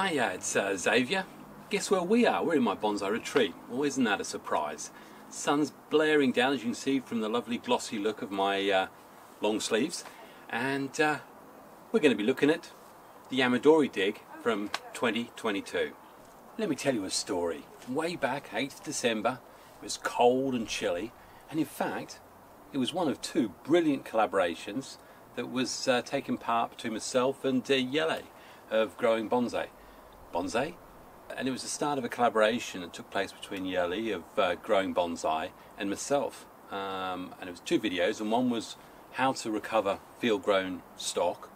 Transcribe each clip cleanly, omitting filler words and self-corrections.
Hiya, it's Xavier. Guess where we are? We're in my bonsai retreat. Well, isn't that a surprise? Sun's blaring down, as you can see from the lovely glossy look of my long sleeves, and we're going to be looking at the Yamadori dig from 2022. Let me tell you a story. Way back, 8th December, it was cold and chilly, and in fact it was one of two brilliant collaborations that was taking part between myself and Jelle of Growing Bonsai. And it was the start of a collaboration that took place between Jelle of Growing Bonsai and myself. And it was two videos, and one was how to recover field-grown stock,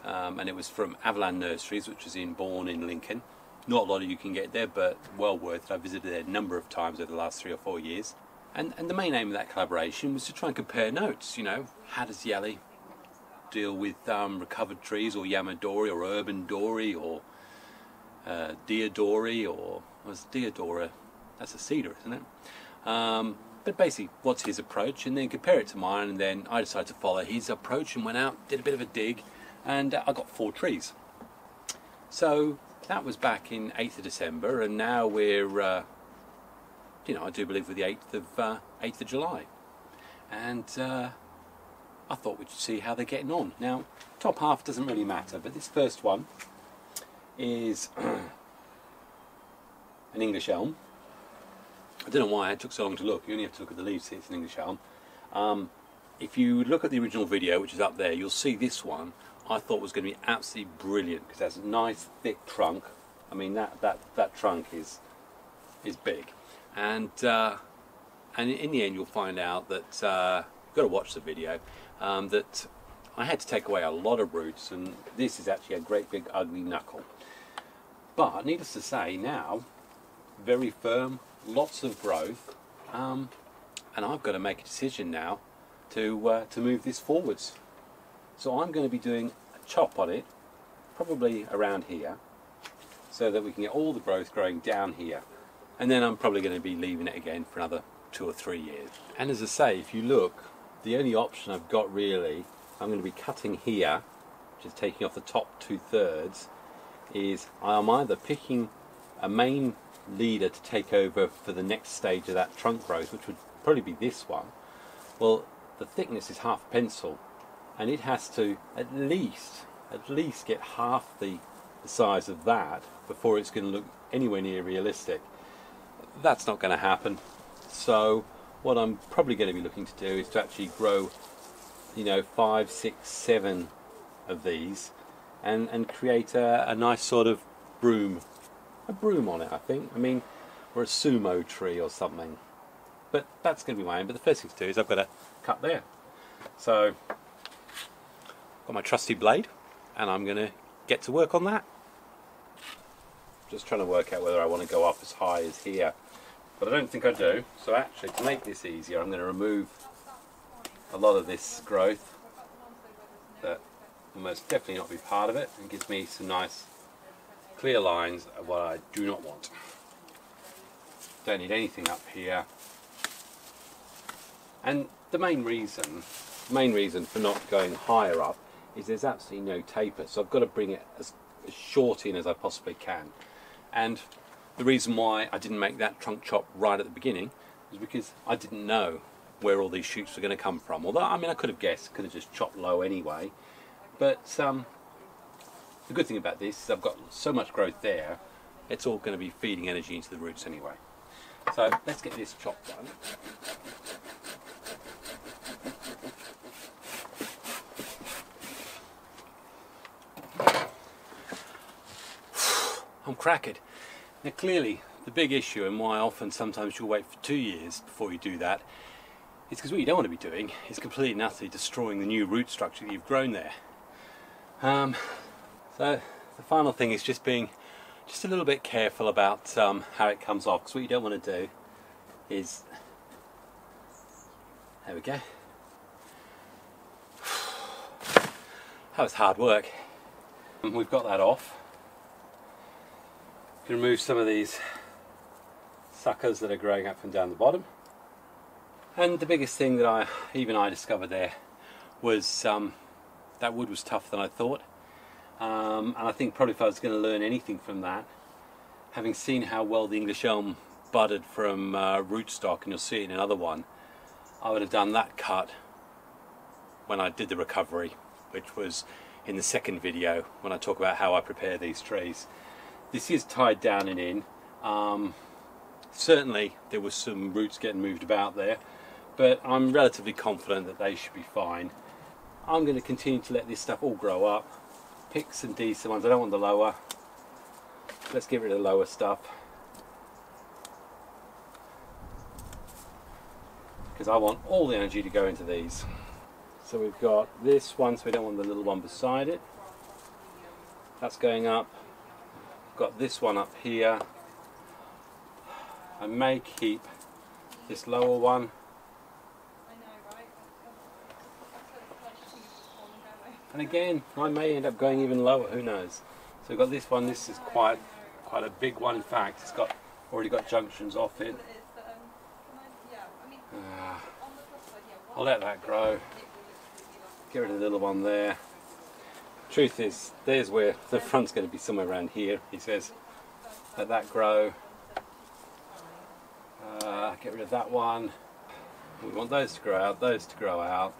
and it was from Avalan Nurseries, which is in Bourne in Lincoln. Not a lot of you can get there, but well worth it. I've visited there a number of times over the last 3 or 4 years. And the main aim of that collaboration was to try and compare notes. You know, how does Jelle deal with recovered trees, or Yamadori, or urban dory, or Deodori, or was Deodora? That's a cedar, isn't it? But basically, what's his approach, and then compare it to mine. And then I decided to follow his approach and went out, did a bit of a dig, and I got 4 trees. So that was back in 8th of December, and now we're, you know, I do believe we're the 8th of July, and I thought we'd see how they're getting on. Now, top half doesn't really matter, but this first one is an English elm. I don't know why it took so long to look. You only have to look at the leaves to see it's an English elm. If you look at the original video, which is up there, you'll see this one I thought was going to be absolutely brilliant, because it has a nice thick trunk. I mean, that trunk is big, and in the end you'll find out that you've got to watch the video, that I had to take away a lot of roots, and this is actually a great big ugly knuckle. But needless to say, now very firm, lots of growth, and I've got to make a decision now to move this forwards. So I'm going to be doing a chop on it, probably around here, so that we can get all the growth growing down here, and then I'm probably going to be leaving it again for another 2 or 3 years. And as I say, if you look, the only option I've got really, I'm going to be cutting here, which is taking off the top 2/3, is I'm either picking a main leader to take over for the next stage of that trunk growth, which would probably be this one. Well, the thickness is half a pencil, and it has to at least get half the size of that before it's going to look anywhere near realistic. That's not going to happen. So what I'm probably going to be looking to do is to actually grow, you know, 5, 6, 7 of these, and create a nice sort of broom on it, I think. I mean, or a sumo tree or something. But that's going to be my aim. But the first thing to do is I've got to cut there. So got my trusty blade, and I'm going to get to work on that. Just trying to work out whether I want to go up as high as here, but I don't think I do. So actually, to make this easier, I'm going to remove a lot of this growth that will most definitely not be part of it, and gives me some nice clear lines of what I do not want. Don't need anything up here. And the main reason for not going higher up is there's absolutely no taper, so I've got to bring it as short in as I possibly can. And the reason why I didn't make that trunk chop right at the beginning was because I didn't know where all these shoots were going to come from. Although, I mean, I could have guessed, could have just chopped low anyway. But the good thing about this is I've got so much growth there, it's all going to be feeding energy into the roots anyway. So let's get this chop done. I'm cracking. Now clearly the big issue, and why often sometimes you'll wait for 2 years before you do that, is because what you don't want to be doing is completely and utterly destroying the new root structure that you've grown there. So the final thing is just being just a little bit careful about how it comes off, because what you don't want to do is, there we go. That was hard work. We've got that off. You can remove some of these suckers that are growing up and down the bottom. And the biggest thing that I discovered there was that wood was tougher than I thought. and I think probably if I was going to learn anything from that, having seen how well the English elm budded from rootstock, and you'll see it in another one, I would have done that cut when I did the recovery, which was in the second video when I talk about how I prepare these trees. This is tied down and in. Certainly there was some roots getting moved about there, but I'm relatively confident that they should be fine. I'm going to continue to let this stuff all grow up, pick some decent ones. I don't want the lower. Let's get rid of the lower stuff, because I want all the energy to go into these. So we've got this one, so we don't want the little one beside it. That's going up. We've got this one up here. I may keep this lower one. And again, I may end up going even lower, who knows. So we've got this one. This is quite a big one. In fact, it's already got junctions off it. I'll let that grow. Get rid of the little one there. Truth is, there's where the front's going to be, somewhere around here, he says. Let that grow. Get rid of that one. We want those to grow out, those to grow out.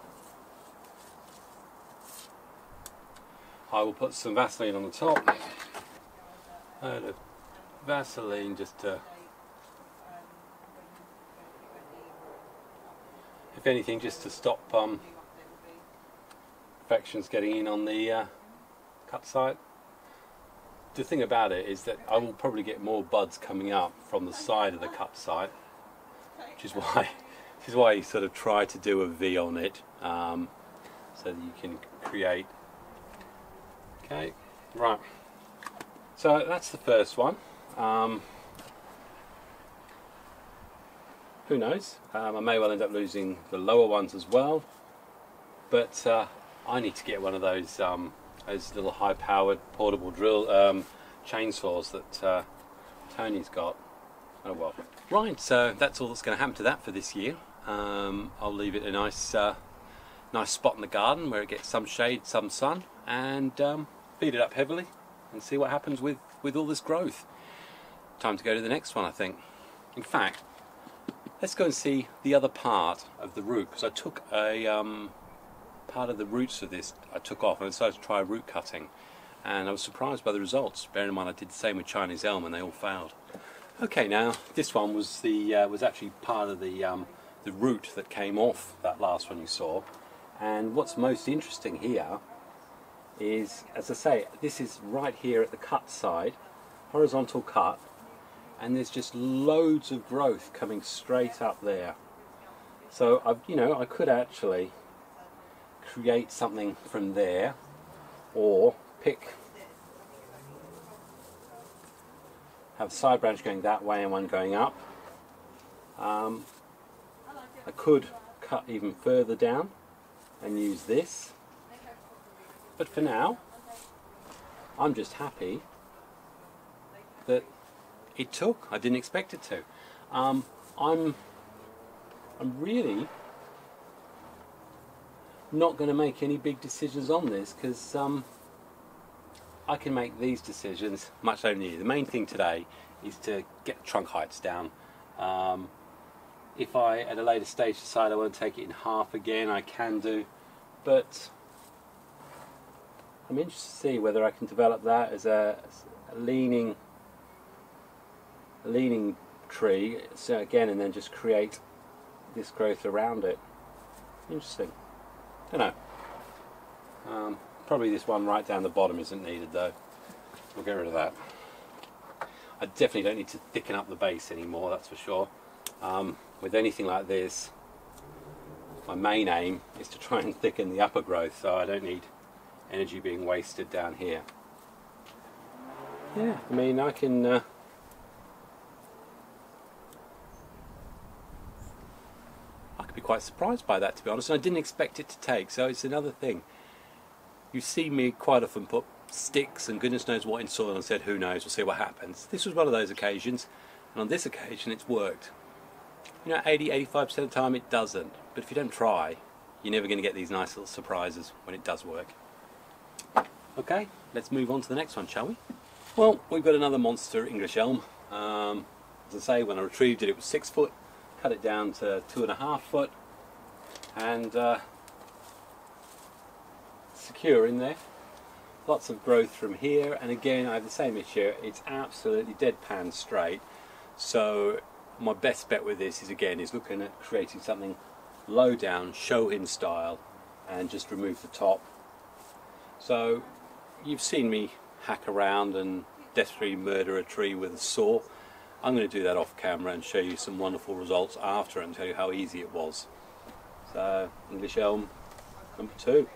I will put some Vaseline on the top. Vaseline just to, if anything, just to stop infections getting in on the cut site. The thing about it is that I will probably get more buds coming up from the side of the cut site, which is why you sort of try to do a V on it, so that you can create. Okay, right. So that's the first one. Who knows? I may well end up losing the lower ones as well, but I need to get one of those little high-powered portable drill chainsaws that Tony's got. Oh well. Right, so that's all that's going to happen to that for this year. I'll leave it a nice spot in the garden where it gets some shade, some sun, and feed it up heavily and see what happens with all this growth. Time to go to the next one, I think. In fact, let's go and see the other part of the root, because I took a part of the roots of this I took off and I decided to try root cutting, and I was surprised by the results. Bearing in mind I did the same with Chinese elm and they all failed. Okay, now this one was actually part of the root that came off that last one you saw, and what's most interesting here is, as I say, this is right here at the cut side, horizontal cut, and there's just loads of growth coming straight up there. So I could actually create something from there, or have a side branch going that way and one going up. I could cut even further down and use this, but for now I'm just happy that it took. I didn't expect it to. I'm really not going to make any big decisions on this, because I can make these decisions much later in the year. The main thing today is to get the trunk heights down. If I at a later stage decide I want to take it in half again, I can do, but I'm interested to see whether I can develop that as a leaning tree, so again, and then just create this growth around it. Interesting. I don't know. Probably this one right down the bottom isn't needed though. We'll get rid of that. I definitely don't need to thicken up the base anymore, that's for sure. With anything like this, my main aim is to try and thicken the upper growth, so I don't need energy being wasted down here. Yeah, I mean, I can I could be quite surprised by that, to be honest, and I didn't expect it to take, so it's another thing. You see me quite often put sticks and goodness knows what in soil and said, who knows, we'll see what happens. This was one of those occasions, and on this occasion it's worked. 80-85% of the time it doesn't, but if you don't try, you're never going to get these nice little surprises when it does work. Okay, let's move on to the next one, shall we? Well, we've got another monster English elm. As I say, when I retrieved it, it was 6 foot. Cut it down to 2.5 foot, and secure in there. Lots of growth from here, and again I have the same issue. It's absolutely deadpan straight. So my best bet with this is looking at creating something low down, Shohin style, and just remove the top. So you've seen me hack around and deathly murder a tree with a saw. I'm going to do that off camera and show you some wonderful results after and tell you how easy it was. So English elm number 2.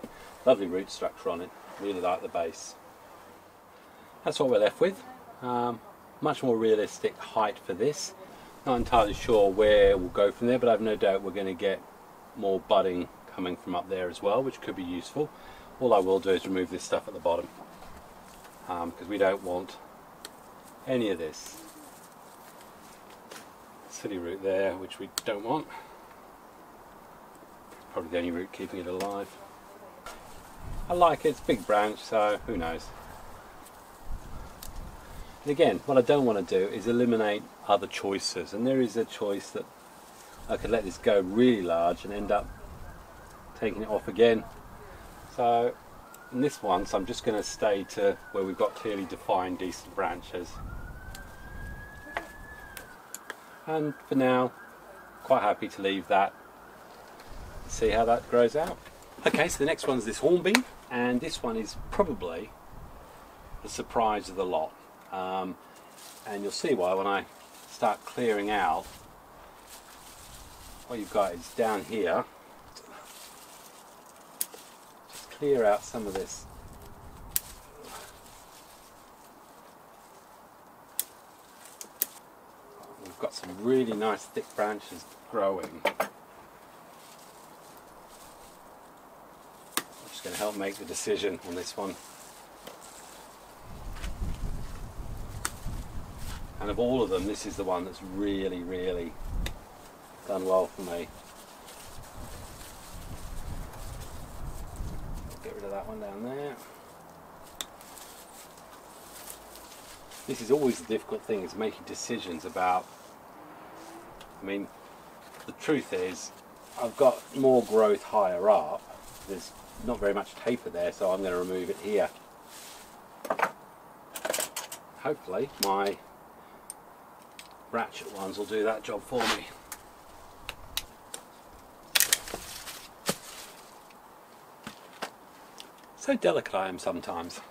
Lovely root structure on it. Really like the base. That's what we're left with. Much more realistic height for this. Not entirely sure where we'll go from there, but I've no doubt we're going to get more budding coming from up there as well, which could be useful. All I will do is remove this stuff at the bottom, because we don't want any of this silly root there, which we don't want. Probably the only root keeping it alive. I like it, it's a big branch, so who knows. And again, what I don't want to do is eliminate other choices, and there is a choice that I could let this go really large and end up taking it off again. So in this one, I'm just going to stay to where we've got clearly defined decent branches. And for now, quite happy to leave that, see how that grows out. Okay, so the next one's this hornbeam, and this one is probably the surprise of the lot. And you'll see why when I start clearing out. What you've got is down here, just clear out some of this got some really nice thick branches growing. I'm just going to help make the decision on this one. And of all of them, this is the one that's really, really done well for me. Get rid of that one down there. This is always the difficult thing, is making decisions about, I mean, the truth is, I've got more growth higher up. There's not very much taper there, so I'm going to remove it here. Hopefully my ratchet ones will do that job for me. So delicate I am sometimes.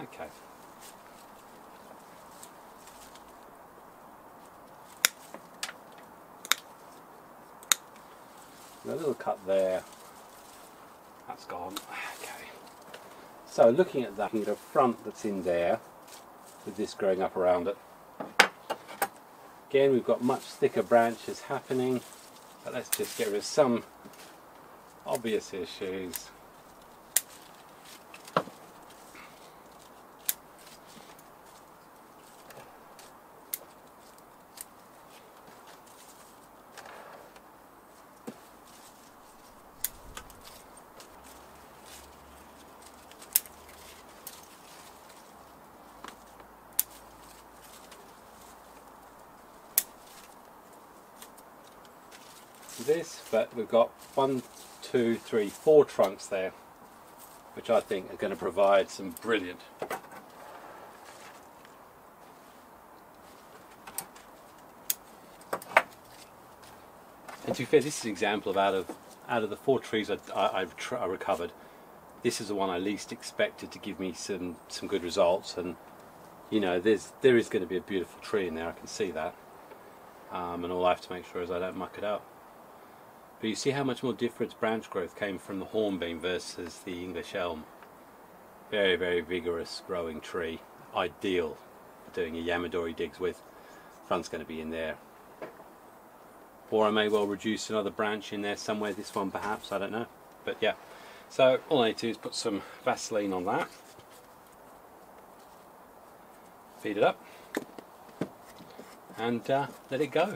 Okay. A little cut there, that's gone. Okay, so looking at that, you get a front that's in there with this growing up around it. Again, we've got much thicker branches happening, but let's just get rid of some obvious issues. This, but we've got 1, 2, 3, 4 trunks there, which I think are going to provide some brilliant . And to be fair, this is an example of out of the 4 trees I recovered, this is the one I least expected to give me some good results. And you know, there is going to be a beautiful tree in there, I can see that, and all I have to make sure is I don't muck it up. But you see how much more difference branch growth came from the hornbeam versus the English elm. Very, very vigorous growing tree. Ideal for doing your Yamadori digs with. Front's going to be in there. Or I may well reduce another branch in there somewhere, this one perhaps, I don't know. But yeah, so all I need to do is put some Vaseline on that. Feed it up. And let it go.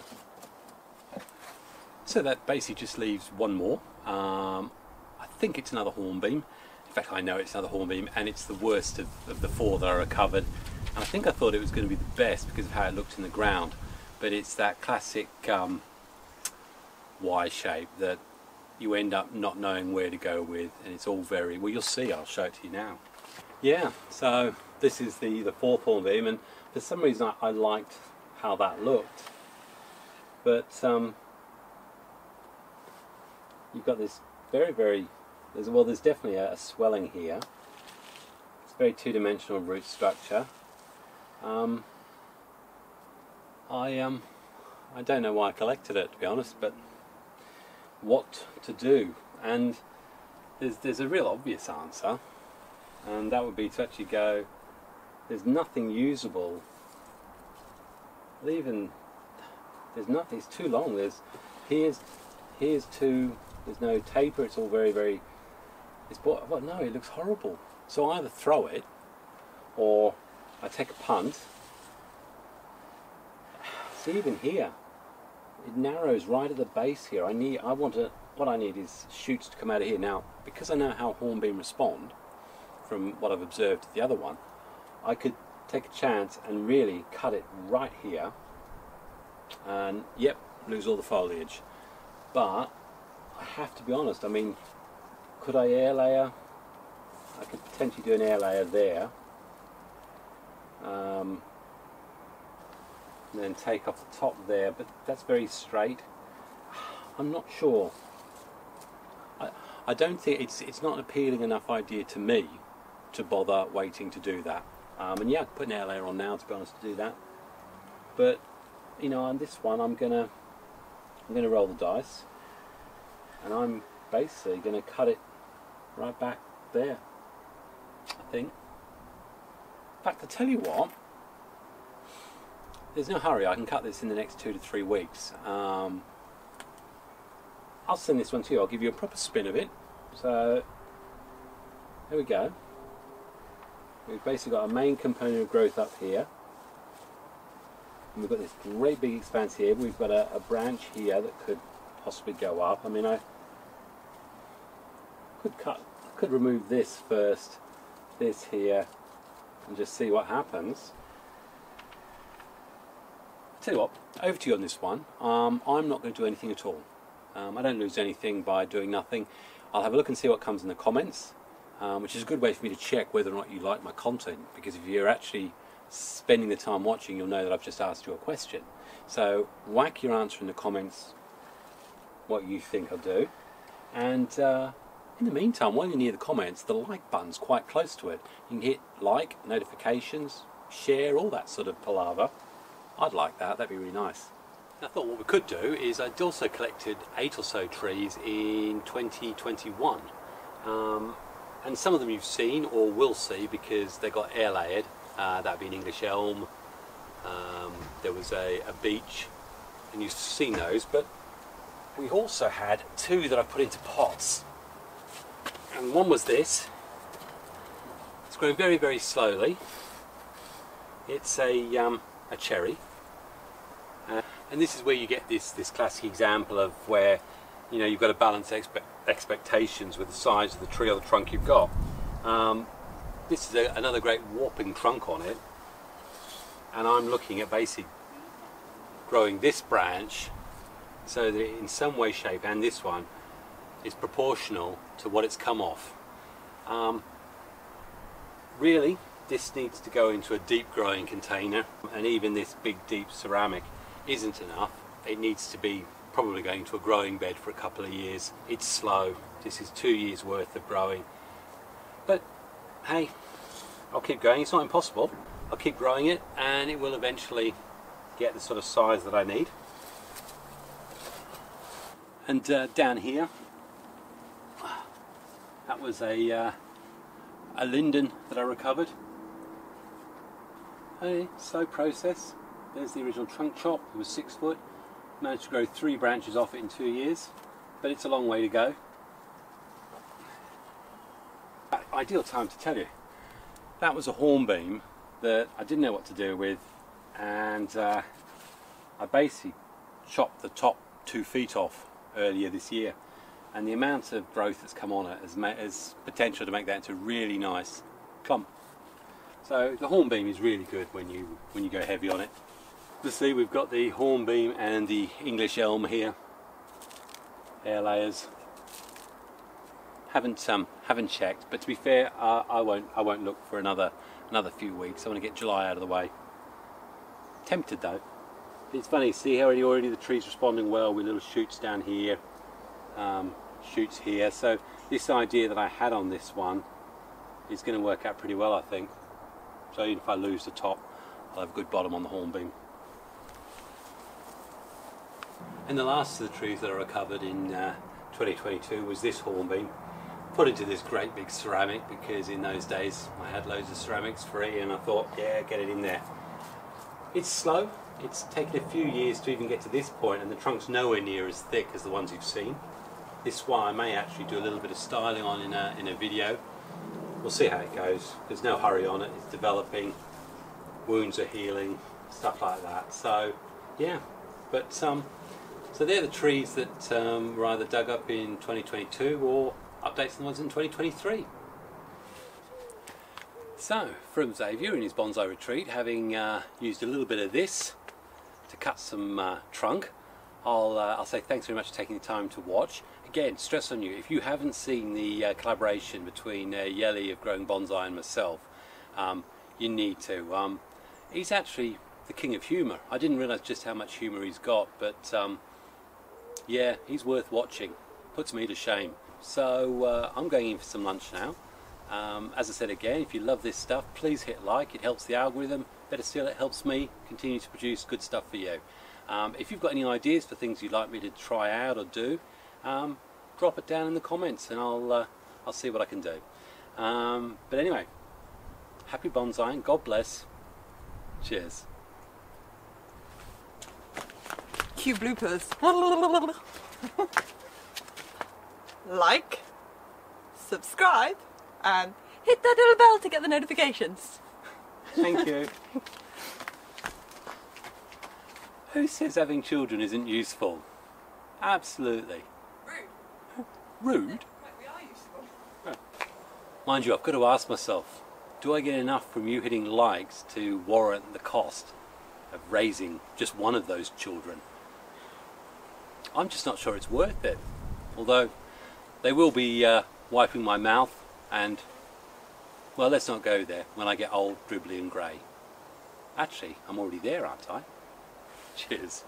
So that basically just leaves one more. I think it's another hornbeam. In fact, I know it's another hornbeam, and it's the worst of the four that I recovered. And I think I thought it was going to be the best because of how it looked in the ground, but it's that classic Y shape that you end up not knowing where to go with, and it's all very, well, you'll see, I'll show it to you now. Yeah, so this is the fourth hornbeam, and for some reason I liked how that looked, but you've got this very, there's definitely a swelling here. It's very two-dimensional root structure. I don't know why I collected it, to be honest, but what to do? And there's a real obvious answer, and that would be to actually go, there's nothing usable. Even there's nothing, it's too long. Here's two, there's no taper, it's all very, well, no, it looks horrible. So I either throw it or I take a punt. See, even here it narrows right at the base here. What I need is shoots to come out of here. Now, because I know how hornbeam respond from what I've observed the other one, I could take a chance and really cut it right here and yep, lose all the foliage. But I have to be honest, I mean, could I air layer? I could potentially do an air layer there, and then take off the top there, but that's very straight. I'm not sure. I don't think it's not an appealing enough idea to me to bother waiting to do that. And yeah, I could put an air layer on now, to be honest, to do that. But you know, on this one, I'm gonna roll the dice, and I'm basically gonna cut it right back there, I think. In fact, I tell you what, there's no hurry. I can cut this in the next 2 to 3 weeks. I'll send this one to you. I'll give you a proper spin of it. So there we go. We've basically got a main component of growth up here, and we've got this great big expanse here. We've got a branch here that could possibly go up. I mean, I could remove this first, this here, and just see what happens. Tell you what, over to you on this one. I'm not going to do anything at all. I don't lose anything by doing nothing. I'll have a look and see what comes in the comments, which is a good way for me to check whether or not you like my content, because if you're actually spending the time watching, you'll know that I've just asked you a question. So whack your answer in the comments, what you think I'll do, and in the meantime, while you're near the comments, the like button's quite close to it. You can hit like, notifications, share, all that sort of palaver. I'd like that, that'd be really nice. I thought what we could do is I'd also collected 8 or so trees in 2021. And some of them you've seen or will see because they got air layered. That'd be an English elm. There was a beech, and you've seen those, but we also had 2 that I put into pots. And one was this. It's growing very slowly. It's a cherry. And this is where you get this classic example of where, you know, you've got to balance expectations with the size of the tree or the trunk you've got. This is another great warping trunk on it, and I'm looking at basically growing this branch so that in some way, shape, and this one is proportional to what it's come off. Really, this needs to go into a deep growing container, and even this big deep ceramic isn't enough. It needs to be probably going to a growing bed for a couple of years. It's slow. This is 2 years worth of growing, but hey, I'll keep going. It's not impossible. I'll keep growing it, and it will eventually get the sort of size that I need. And down here, that was a linden that I recovered. A slow process. There's the original trunk chop. It was 6 foot. Managed to grow 3 branches off it in 2 years, but it's a long way to go. Ideal time to tell you. That was a hornbeam that I didn't know what to do with, and I basically chopped the top 2 feet off earlier this year. and the amount of growth that's come on it has potential to make that into a really nice clump. So the hornbeam is really good when you go heavy on it. You see we've got the hornbeam and the English elm here, air layers. Haven't checked, but to be fair, I won't look for another few weeks. I want to get July out of the way. Tempted though. It's funny, see how already the tree's responding well with little shoots down here, shoots here. So this idea that I had on this one is going to work out pretty well, I think. So even if I lose the top, I'll have a good bottom on the hornbeam. And the last of the trees that I recovered in 2022 was this hornbeam. Put into this great big ceramic because in those days I had loads of ceramics free and I thought, yeah, get it in there. It's slow. It's taken a few years to even get to this point, and the trunk's nowhere near as thick as the ones you've seen. This one I may actually do a little bit of styling on in a video. We'll see how it goes. There's no hurry on it. It's developing. Wounds are healing, stuff like that. So yeah, but so they're the trees that were either dug up in 2022 or updates on the ones in 2023. So from Xavier in his bonsai retreat, having used a little bit of this to cut some trunk, I'll say thanks very much for taking the time to watch. Again, stress on you, if you haven't seen the collaboration between Jelle of Growing Bonsai and myself, you need to. He's actually the king of humour. I didn't realise just how much humour he's got, but yeah, he's worth watching. Puts me to shame. So I'm going in for some lunch now. As I said again, if you love this stuff, please hit like. It helps the algorithm. Better still, it helps me continue to produce good stuff for you. If you've got any ideas for things you'd like me to try out or do, drop it down in the comments and I'll see what I can do. But anyway, happy bonsaiing. God bless. Cheers. Cue bloopers. Like, subscribe, and hit that little bell to get the notifications. Thank you. Who says having children isn't useful? Absolutely. Rude. Rude? Right, we are useful. Oh. Mind you, I've got to ask myself, do I get enough from you hitting likes to warrant the cost of raising just one of those children? I'm just not sure it's worth it. Although they will be wiping my mouth and, well, let's not go there when I get old, dribbly and grey. Actually, I'm already there, aren't I? Cheers.